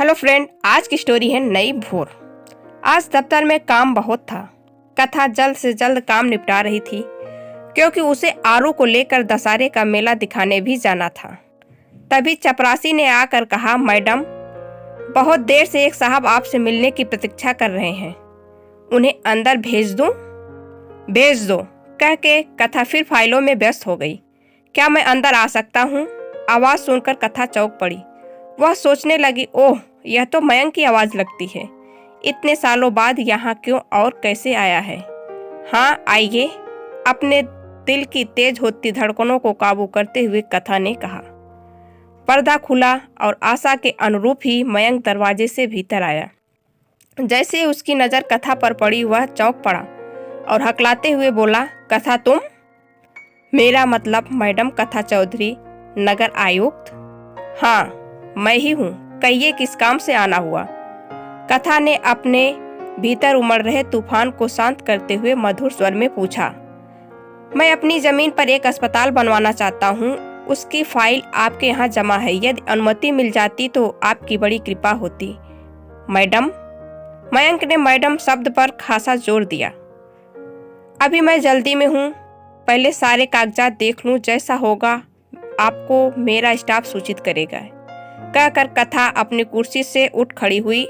Hello friend, आज की story है नई भोर। आज दफ्तर में काम बहुत था। कथा जल्द से जल्द काम निपटा रही थी क्योंकि उसे आरू को लेकर दशहरे का मेला दिखाने भी जाना था। तभी चपरासी ने आकर कहा, मैडम, बहुत देर से एक साहब आपसे मिलने की प्रतीक्षा कर रहे हैं, उन्हें अंदर भेज दूं? भेज दो, कह के कथा फिर फाइलों में व्यस्त हो गई। क्या मैं अंदर आ सकता हूँ? आवाज़ सुनकर कथा चौंक पड़ी। वह सोचने लगी, ओह, यह तो मयंक की आवाज़ लगती है। इतने सालों बाद यहाँ क्यों और कैसे आया है? हाँ, आइए, अपने दिल की तेज होती धड़कनों को काबू करते हुए कथा ने कहा। पर्दा खुला और आशा के अनुरूप ही मयंक दरवाजे से भीतर आया। जैसे उसकी नज़र कथा पर पड़ी, वह चौंक पड़ा और हकलाते हुए बोला, कथा तुम? मेरा मतलब मैडम कथा चौधरी, नगर आयुक्त। हाँ, मैं ही हूँ, कहिए किस काम से आना हुआ? कथा ने अपने भीतर उमड़ रहे तूफान को शांत करते हुए मधुर स्वर में पूछा। मैं अपनी जमीन पर एक अस्पताल बनवाना चाहता हूँ, उसकी फाइल आपके यहाँ जमा है। यदि अनुमति मिल जाती तो आपकी बड़ी कृपा होती। मैडम? मयंक ने मैडम शब्द पर खासा जोर दिया। अभी मैं जल्दी में हूँ, पहले सारे कागजात देख लूँ, जैसा होगा आपको मेरा स्टाफ सूचित करेगा। कहकर कथा अपनी कुर्सी से उठ खड़ी हुई।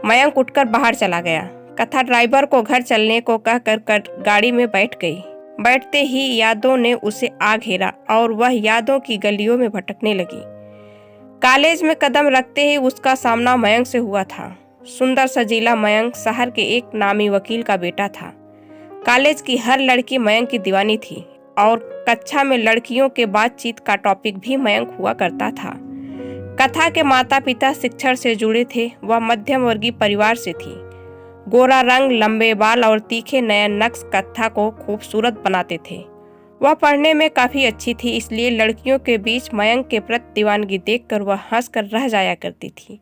मयंक उठकर बाहर चला गया। कथा ड्राइवर को घर चलने को कहकर गाड़ी में बैठ गई। बैठते ही यादों ने उसे आ घेरा और वह यादों की गलियों में भटकने लगी। कॉलेज में कदम रखते ही उसका सामना मयंक से हुआ था। सुंदर सजीला मयंक शहर के एक नामी वकील का बेटा था। कॉलेज की हर लड़की मयंक की दीवानी थी और कक्षा में लड़कियों के बातचीत का टॉपिक भी मयंक हुआ करता था। कथा के माता पिता शिक्षण से जुड़े थे। वह मध्यम वर्गीय परिवार से थी। गोरा रंग, लंबे बाल और तीखे नयन नक्श कथा को खूबसूरत बनाते थे। वह पढ़ने में काफी अच्छी थी, इसलिए लड़कियों के बीच मयंक के प्रति दीवानगी देखकर वह हंसकर रह जाया करती थी।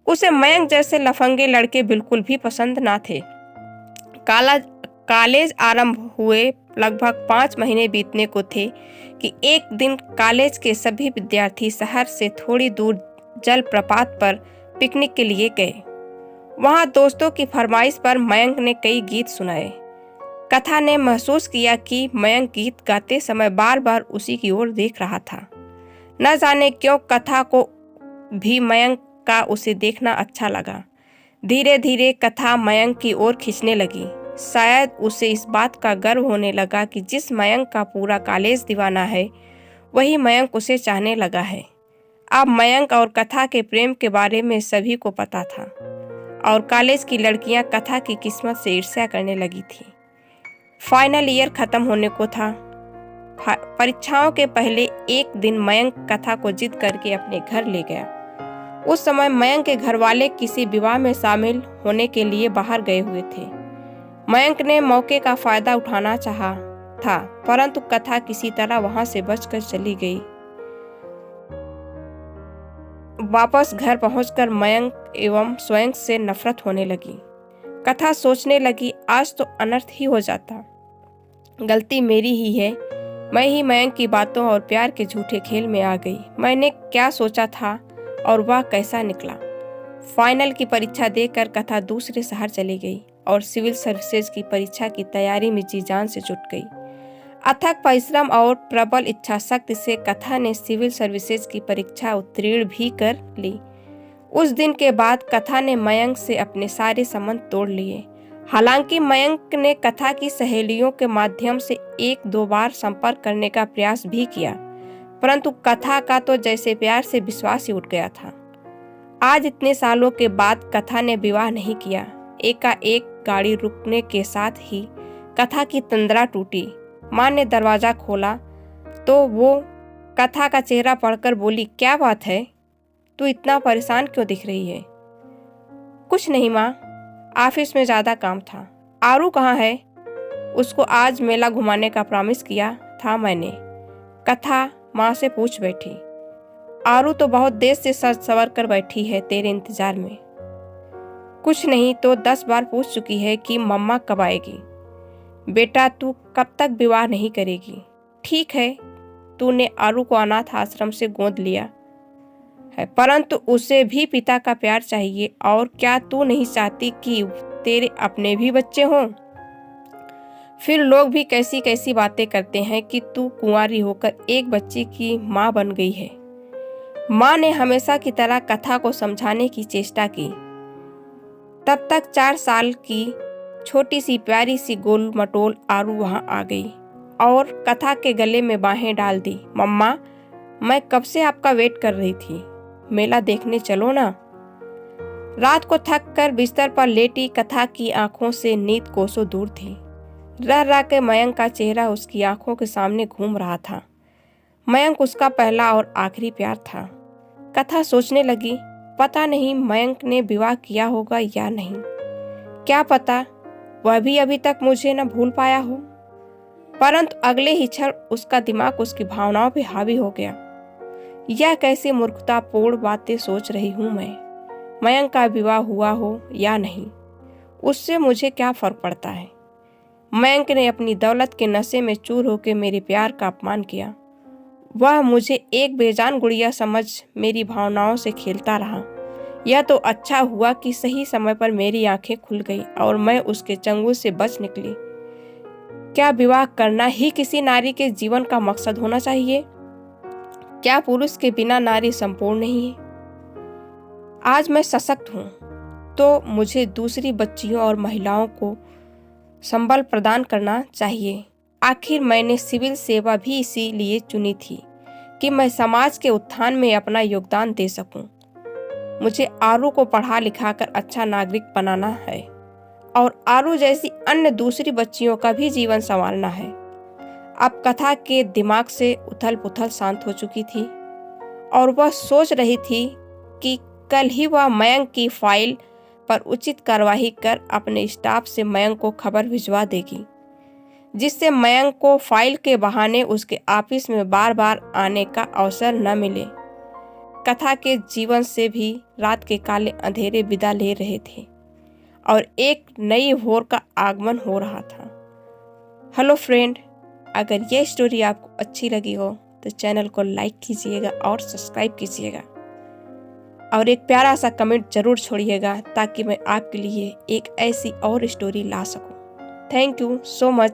उसे मयंक जैसे लफंगे लड़के बिल्कुल भी पसंद ना थे। कॉलेज आरंभ हुए लगभग 5 महीने बीतने को थे कि एक दिन कॉलेज के सभी विद्यार्थी शहर से थोड़ी दूर जलप्रपात पर पिकनिक के लिए गए। वहां दोस्तों की फरमाइश पर मयंक ने कई गीत सुनाए। कथा ने महसूस किया कि मयंक गीत गाते समय बार बार उसी की ओर देख रहा था। न जाने क्यों कथा को भी मयंक का उसे देखना अच्छा लगा। धीरे धीरे कथा मयंक की ओर खींचने लगी। शायद उसे इस बात का गर्व होने लगा कि जिस मयंक का पूरा कॉलेज दीवाना है, वही मयंक उसे चाहने लगा है। अब मयंक और कथा के प्रेम के बारे में सभी को पता था और कॉलेज की लड़कियां कथा की किस्मत से ईर्ष्या करने लगी थी। फाइनल ईयर खत्म होने को था। परीक्षाओं के पहले एक दिन मयंक कथा को जिद करके अपने घर ले गया। उस समय मयंक के घर वाले किसी विवाह में शामिल होने के लिए बाहर गए हुए थे। मयंक ने मौके का फायदा उठाना चाहा था, परंतु कथा किसी तरह वहां से बचकर चली गई। वापस घर पहुंचकर मयंक एवं स्वयं से नफरत होने लगी। कथा सोचने लगी, आज तो अनर्थ ही हो जाता। गलती मेरी ही है। मैं ही मयंक की बातों और प्यार के झूठे खेल में आ गई। मैंने क्या सोचा था और वह कैसा निकला। फाइनल की परीक्षा देकर कथा दूसरे शहर चली गई और सिविल सर्विसेज की परीक्षा की तैयारी में जी जान से जुट गई। अथक परिश्रम और प्रबल इच्छा शक्ति से कथा ने सिविल सर्विसेज की परीक्षा उत्तीर्ण भी कर ली। उस दिन के बाद कथा ने मयंक से अपने सारे संबंध तोड़ लिए। हालांकि मयंक ने कथा की सहेलियों के माध्यम से 1-2 बार संपर्क करने का प्रयास भी किया, परंतु कथा का तो जैसे प्यार से विश्वास ही उठ गया था। आज इतने सालों के बाद कथा ने विवाह नहीं किया। एकाएक गाड़ी रुकने के साथ ही कथा की तंद्रा टूटी। माँ ने दरवाजा खोला तो वो कथा का चेहरा पढ़कर बोली, क्या बात है, तू इतना परेशान क्यों दिख रही है? कुछ नहीं माँ, ऑफिस में ज़्यादा काम था। आरू कहाँ है? उसको आज मेला घुमाने का प्रॉमिस किया था मैंने, कथा माँ से पूछ बैठी। आरू तो बहुत देर से सज सवर कर बैठी है तेरे इंतजार में। कुछ नहीं तो 10 बार पूछ चुकी है कि मम्मा कब आएगी। बेटा, तू कब तक विवाह नहीं करेगी? ठीक है, तूने आरू को अनाथ आश्रम से गोद लिया है, परंतु उसे भी पिता का प्यार चाहिए। और क्या तू नहीं चाहती कि तेरे अपने भी बच्चे हों? फिर लोग भी कैसी कैसी बातें करते हैं कि तू कुंवारी होकर एक बच्चे की माँ बन गई है। माँ ने हमेशा की तरह कथा को समझाने की चेष्टा की। तब तक 4 साल की छोटी सी प्यारी सी गोल मटोल आरू वहां आ गई और कथा के गले में बाहें डाल दी। मम्मा, मैं कब से आपका वेट कर रही थी, मेला देखने चलो ना। रात को थक कर बिस्तर पर लेटी कथा की आंखों से नींद कोसों दूर थी। रह रह के मयंक का चेहरा उसकी आंखों के सामने घूम रहा था। मयंक उसका पहला और आखिरी प्यार था। कथा सोचने लगी, पता नहीं मयंक ने विवाह किया होगा या नहीं। क्या पता वह भी अभी तक मुझे न भूल पाया हो। परंतु अगले ही क्षण उसका दिमाग उसकी भावनाओं पे हावी हो गया। यह कैसी मूर्खतापूर्ण बातें सोच रही हूं मैं। मयंक का विवाह हुआ हो या नहीं, उससे मुझे क्या फर्क पड़ता है। मयंक ने अपनी दौलत के नशे में चूर होकर मेरे प्यार का अपमान किया। वह मुझे एक बेजान गुड़िया समझ मेरी भावनाओं से खेलता रहा। यह तो अच्छा हुआ कि सही समय पर मेरी आंखें खुल गई और मैं उसके चंगुल से बच निकली। क्या विवाह करना ही किसी नारी के जीवन का मकसद होना चाहिए? क्या पुरुष के बिना नारी संपूर्ण नहीं है? आज मैं सशक्त हूँ तो मुझे दूसरी बच्चियों और महिलाओं को संबल प्रदान करना चाहिए। आखिर मैंने सिविल सेवा भी इसीलिए चुनी थी कि मैं समाज के उत्थान में अपना योगदान दे सकूं। मुझे आरू को पढ़ा लिखाकर अच्छा नागरिक बनाना है और आरू जैसी अन्य दूसरी बच्चियों का भी जीवन संवारना है। अब कथा के दिमाग से उथल पुथल शांत हो चुकी थी और वह सोच रही थी कि कल ही वह मयंक की फाइल पर उचित कार्यवाही कर अपने स्टाफ से मयंक को खबर भिजवा देगी, जिससे मयंक को फाइल के बहाने उसके ऑफिस में बार बार आने का अवसर न मिले। कथा के जीवन से भी रात के काले अंधेरे विदा ले रहे थे और एक नई भोर का आगमन हो रहा था। हेलो फ्रेंड, अगर ये स्टोरी आपको अच्छी लगी हो तो चैनल को लाइक कीजिएगा और सब्सक्राइब कीजिएगा और एक प्यारा सा कमेंट जरूर छोड़िएगा ताकि मैं आपके लिए एक ऐसी और स्टोरी ला सकूं। Thank you so much.